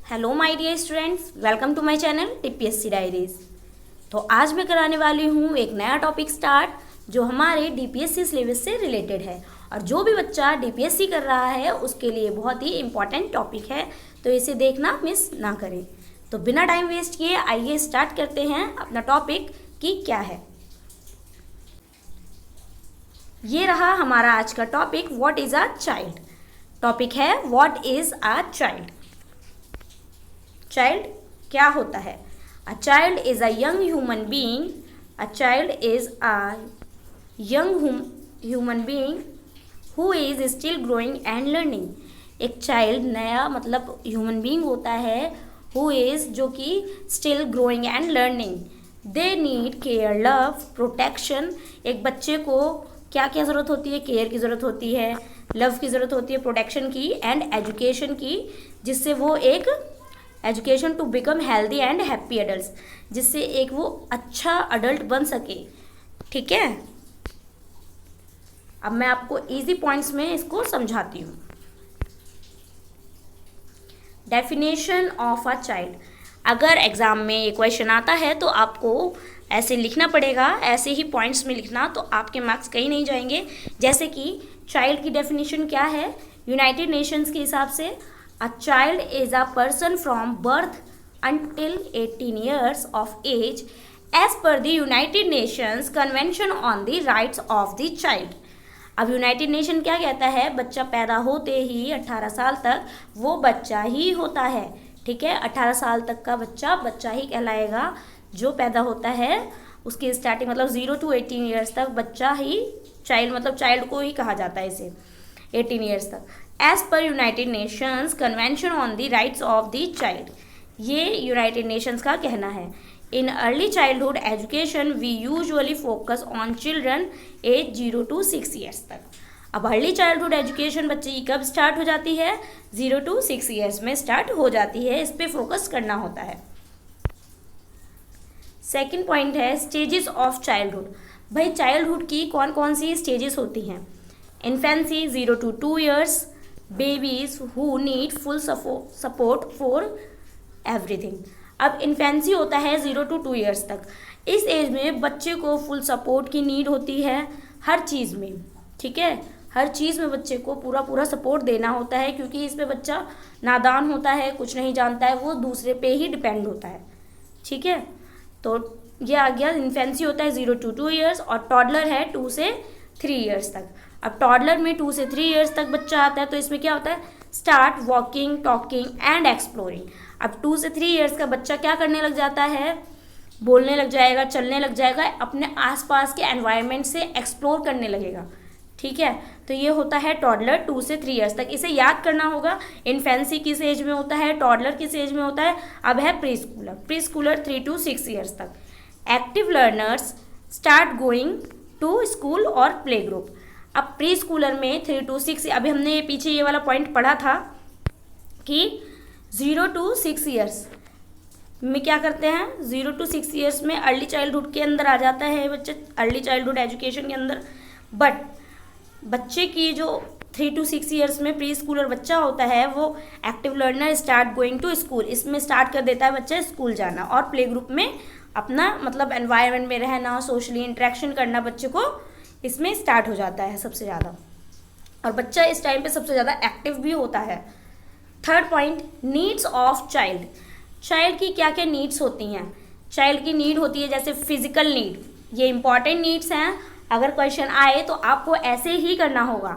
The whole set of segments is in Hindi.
Hello my dear students, welcome to my channel TPSC diaries. तो आज मैं कराने वाली हूँ एक नया टॉपिक स्टार्ट जो हमारे डीपीएससी सिलेबस से रिलेटेड है और जो भी बच्चा डीपीएससी कर रहा है उसके लिए बहुत ही इम्पॉर्टेंट टॉपिक है, तो इसे देखना मिस ना करें। तो बिना टाइम वेस्ट किए आइए स्टार्ट करते हैं अपना टॉपिक कि क्या है। ये रहा हमारा आज का topic, what is a child. Topic है what is a child. Child क्या होता है? A child is a young human being. A child is a young human being who is still growing and learning. एक चाइल्ड नया मतलब ह्यूमन बीइंग होता है हु इज, जो कि still growing and learning. They need care, love, protection. एक बच्चे को क्या क्या ज़रूरत होती है? केयर की ज़रूरत होती है, लव की ज़रूरत होती है, प्रोटेक्शन की एंड एजुकेशन की, जिससे वो एक education to become healthy and happy adult, जिससे एक वो अच्छा अडल्ट बन सके। ठीक है, अब मैं आपको इजी पॉइंट्स में इसको समझाती हूँ। Definition of a child. अगर एग्जाम में ये क्वेश्चन आता है तो आपको ऐसे लिखना पड़ेगा, ऐसे ही पॉइंट्स में लिखना, तो आपके मार्क्स कहीं नहीं जाएंगे। जैसे कि चाइल्ड की डेफिनेशन क्या है यूनाइटेड नेशंस के हिसाब से? A child is a person from birth until 18 years of age as per the United Nations Convention on the Rights of the Child। अब यूनाइटेड नेशन क्या कहता है? बच्चा पैदा होते ही 18 साल तक वो बच्चा ही होता है। ठीक है, 18 साल तक का बच्चा बच्चा ही कहलाएगा। जो पैदा होता है उसकी स्टार्टिंग मतलब 0 to 18 ईयर्स तक बच्चा ही चाइल्ड, मतलब चाइल्ड को ही कहा जाता है इसे, 18 ईयर्स तक। एज पर United Nations Convention on the Rights of the Child, ये यूनाइटेड नेशंस का कहना है। In early childhood education we usually focus on children age 0 to 6 years तक। अब अर्ली चाइल्डहुड एजुकेशन बच्चे की कब स्टार्ट हो जाती है? 0 to 6 ईयर्स में स्टार्ट हो जाती है, इस पर फोकस करना होता है। सेकेंड पॉइंट है स्टेजेस ऑफ चाइल्डहुड। भाई चाइल्डहुड की कौन कौन सी स्टेजेस होती हैं? Infancy 0 to 2 years, babies who need full support for everything. अब इन्फेंसी होता है 0 to 2 ईयर्स तक। इस एज में बच्चे को फुल सपोर्ट की नीड होती है हर चीज़ में। ठीक है, हर चीज़ में बच्चे को पूरा पूरा सपोर्ट देना होता है, क्योंकि इसमें बच्चा नादान होता है, कुछ नहीं जानता है, वो दूसरे पे ही डिपेंड होता है। ठीक है, तो ये आ गया, इन्फेंसी होता है 0 to 2 ईयर्स और टॉडलर है 2 से 3 ईयर्स तक। अब टॉडलर में 2 से 3 ईयर्स तक बच्चा आता है, तो इसमें क्या होता है? Start walking, talking and exploring. अब 2 से 3 ईयर्स का बच्चा क्या करने लग जाता है? बोलने लग जाएगा, चलने लग जाएगा, अपने आसपास के एनवायरनमेंट से एक्सप्लोर करने लगेगा। ठीक है, तो ये होता है टॉडलर 2 से 3 ईयर्स तक। इसे याद करना होगा। इन्फेंसी किस एज में होता है, टॉडलर किस एज में होता है। अब है preschooler, preschooler 3 to 6 years तक। Active learners start going to school और प्ले ग्रुप। अब प्री स्कूलर में 3 to 6, अभी हमने ये पीछे ये वाला पॉइंट पढ़ा था कि 0 to 6 ईयर्स में क्या करते हैं? 0 to 6 ईयर्स में अर्ली चाइल्डहुड के अंदर आ जाता है बच्चे, अर्ली चाइल्डहुड एजुकेशन के अंदर। बट बच्चे की जो 3 to 6 ईयर्स में प्री स्कूलर बच्चा होता है वो active learner start going to school, इसमें स्टार्ट कर देता है बच्चा स्कूल जाना और प्ले ग्रुप में अपना मतलब एनवायरनमेंट में रहना, सोशली इंटरेक्शन करना बच्चे को इसमें स्टार्ट हो जाता है सबसे ज़्यादा, और बच्चा इस टाइम पे सबसे ज़्यादा एक्टिव भी होता है। Third point, needs of child. Child की क्या क्या नीड्स होती हैं? चाइल्ड की नीड होती है जैसे फिजिकल नीड, ये इंपॉर्टेंट नीड्स हैं, अगर क्वेश्चन आए तो आपको ऐसे ही करना होगा।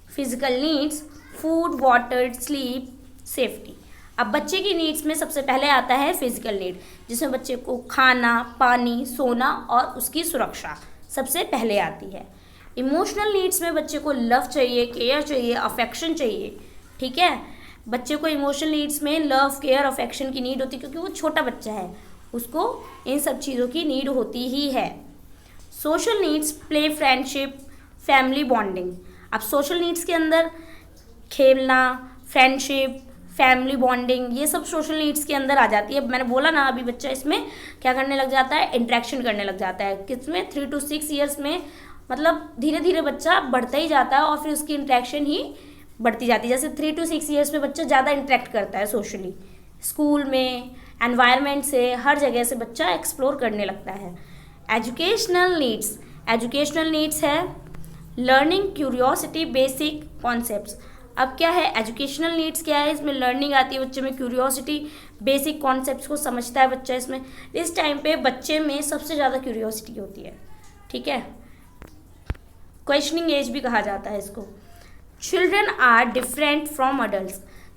Physical needs, food, water, sleep, safety. अब बच्चे की नीड्स में सबसे पहले आता है फिजिकल नीड, जिसमें बच्चे को खाना, पानी, सोना और उसकी सुरक्षा सबसे पहले आती है। इमोशनल नीड्स में बच्चे को लव चाहिए, केयर चाहिए, अफेक्शन चाहिए। ठीक है, बच्चे को इमोशनल नीड्स में लव, केयर, अफेक्शन की नीड होती है, क्योंकि वो छोटा बच्चा है, उसको इन सब चीज़ों की नीड होती ही है। Social needs, play, friendship, family bonding. अब सोशल नीड्स के अंदर खेलना, फ्रेंडशिप, फैमिली बॉन्डिंग, ये सब सोशल नीड्स के अंदर आ जाती है। मैंने बोला ना अभी बच्चा इसमें क्या करने लग जाता है? इंटरेक्शन करने लग जाता है। किसमें? 3 to 6 ईयर्स में, मतलब धीरे धीरे बच्चा बढ़ता ही जाता है और फिर उसकी इंटरेक्शन ही बढ़ती जाती है। जैसे 3 to 6 ईयर्स में बच्चा ज़्यादा इंटरेक्ट करता है सोशली। स्कूल में, एनवायरनमेंट से, हर जगह से बच्चा एक्सप्लोर करने लगता है। एजुकेशनल नीड्स है लर्निंग क्यूरियोसिटी बेसिक कॉन्सेप्ट्स। अब क्या है एजुकेशनल नीड्स, क्या है इसमें लर्निंग आती है बच्चे में, क्यूरियोसिटी बेसिक कॉन्सेप्ट्स को समझता है बच्चा इसमें। इस टाइम पे बच्चे में सबसे ज़्यादा क्यूरियोसिटी होती है, ठीक है, क्वेश्चनिंग एज भी कहा जाता है इसको। Children are different from adult,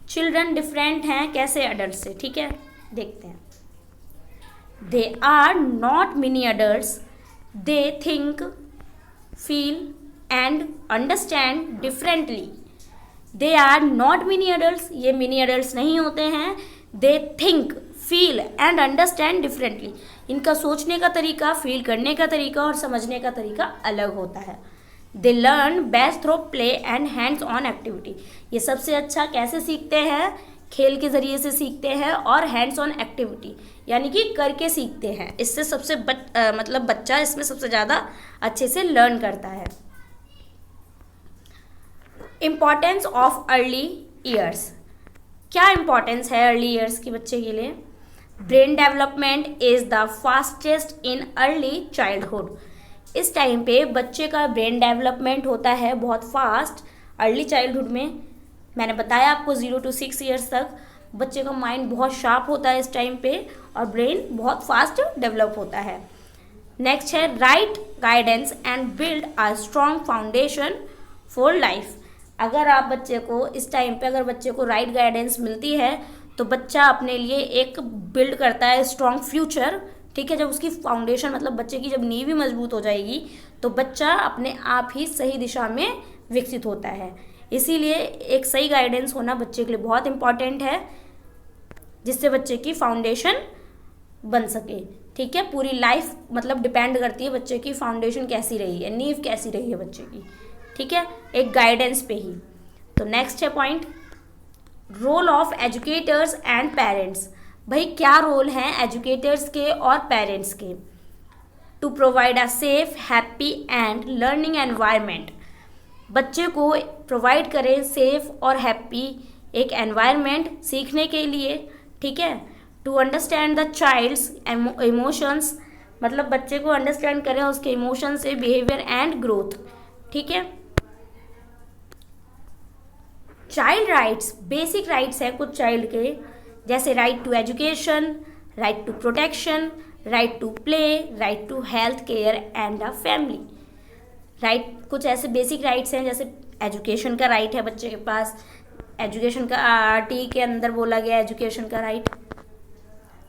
children different हैं कैसे अडल्ट से, ठीक है, देखते हैं। They are not mini adults, they think, feel and understand differently. They are not mini adults, ये मिनी अडल्ट्स नहीं होते हैं। They think, feel and understand differently, इनका सोचने का तरीका, फील करने का तरीका और समझने का तरीका अलग होता है। They learn best through play and hands on activity, ये सबसे अच्छा कैसे सीखते हैं, खेल के ज़रिए से सीखते हैं और हैंड्स ऑन एक्टिविटी यानी कि करके सीखते हैं। इससे सबसे मतलब बच्चा इसमें सबसे ज़्यादा अच्छे से लर्न करता है। इम्पॉर्टेंस ऑफ अर्ली ईयर्स, क्या इम्पॉर्टेंस है अर्ली ईयर्स की बच्चे के लिए। Brain development is the fastest in early childhood, इस टाइम पे बच्चे का ब्रेन डेवलपमेंट होता है बहुत फास्ट अर्ली चाइल्डहुड में। मैंने बताया आपको 0 to 6 ईयर्स तक बच्चे का माइंड बहुत शार्प होता है इस टाइम पे और ब्रेन बहुत फास्ट डेवलप होता है। नेक्स्ट है right guidance and build a strong foundation for life. अगर आप बच्चे को इस टाइम पे अगर बच्चे को राइट गाइडेंस मिलती है तो बच्चा अपने लिए एक बिल्ड करता है स्ट्रॉन्ग फ्यूचर, ठीक है। जब उसकी फाउंडेशन मतलब बच्चे की जब नींव भी मजबूत हो जाएगी तो बच्चा अपने आप ही सही दिशा में विकसित होता है। इसीलिए एक सही गाइडेंस होना बच्चे के लिए बहुत इम्पॉर्टेंट है जिससे बच्चे की फाउंडेशन बन सके, ठीक है। पूरी लाइफ मतलब डिपेंड करती है बच्चे की फाउंडेशन कैसी रही है, नींव कैसी रही है बच्चे की, ठीक है, एक गाइडेंस पे ही। तो नेक्स्ट है point role of educators and parents. भाई क्या रोल हैं एजुकेटर्स के और पेरेंट्स के। To provide a safe, happy and learning environment, बच्चे को प्रोवाइड करें सेफ और हैप्पी एक एनवायरनमेंट सीखने के लिए, ठीक है। To understand the child's emotions, मतलब बच्चे को अंडरस्टैंड करें उसके इमोशन से, बिहेवियर एंड ग्रोथ, ठीक है। चाइल्ड राइट्स, बेसिक राइट्स है कुछ चाइल्ड के, जैसे right to education, right to protection, right to play, right to health care and a family. Right कुछ ऐसे बेसिक राइट्स हैं जैसे एजुकेशन का राइट है बच्चे के पास, एजुकेशन का आरटी के अंदर बोला गया एजुकेशन का राइट,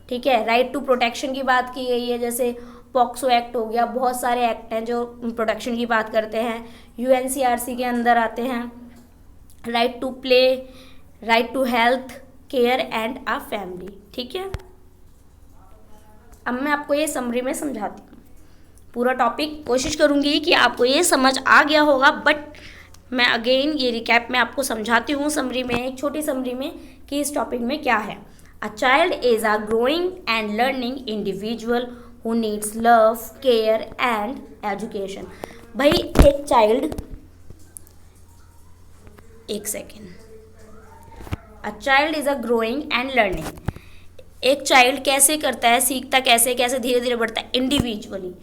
ठीक है। राइट टू प्रोटेक्शन की बात की गई है, जैसे पॉक्सो एक्ट हो गया, बहुत सारे एक्ट हैं जो प्रोटेक्शन की बात करते हैं, यूएनसीआरसी के अंदर आते हैं। Right to play, right to health care and a family, ठीक है। अब मैं आपको ये समरी में समझाती हूँ पूरा टॉपिक, कोशिश करूँगी कि आपको ये समझ आ गया होगा, बट मैं अगेन ये रिकैप में आपको समझाती हूँ समरी में, एक छोटी समरी में कि इस टॉपिक में क्या है। A child is a growing and learning individual who needs love, care and education. भाई एक चाइल्ड, एक second, a child is a growing and learning, एक चाइल्ड कैसे करता है, सीखता कैसे, कैसे धीरे धीरे बढ़ता है, individually.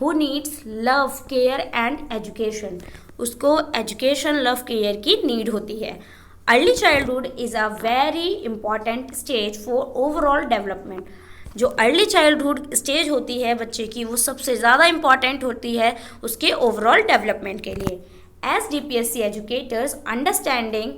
Who needs love, care and education, उसको एजुकेशन, लव, केयर की नीड होती है। Early childhood is a very important stage for overall development, जो अर्ली चाइल्डहुड स्टेज होती है बच्चे की वो सबसे ज़्यादा इंपॉर्टेंट होती है उसके ओवरऑल डेवलपमेंट के लिए। As DPSC educators understanding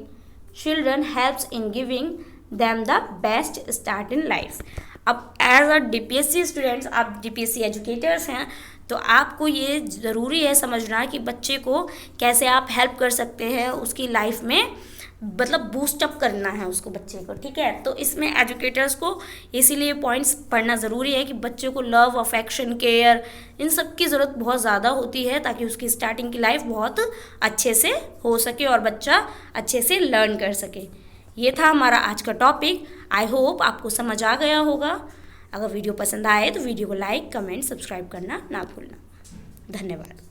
children helps in giving them the best start in life. अब एज अ DPSC स्टूडेंट्स, आप DPSC एजुकेटर्स हैं तो आपको ये ज़रूरी है समझना कि बच्चे को कैसे आप हेल्प कर सकते हैं उसकी लाइफ में, मतलब बूस्टअप करना है उसको बच्चे को, ठीक है। तो इसमें एजुकेटर्स को इसीलिए पॉइंट्स पढ़ना ज़रूरी है कि बच्चे को लव, अफेक्शन, केयर, इन सब की ज़रूरत बहुत ज़्यादा होती है ताकि उसकी स्टार्टिंग की लाइफ बहुत अच्छे से हो सके और बच्चा अच्छे से लर्न कर सके। ये था हमारा आज का टॉपिक। आई होप आपको समझ आ गया होगा। अगर वीडियो पसंद आए तो वीडियो को लाइक, कमेंट, सब्सक्राइब करना ना भूलना। धन्यवाद।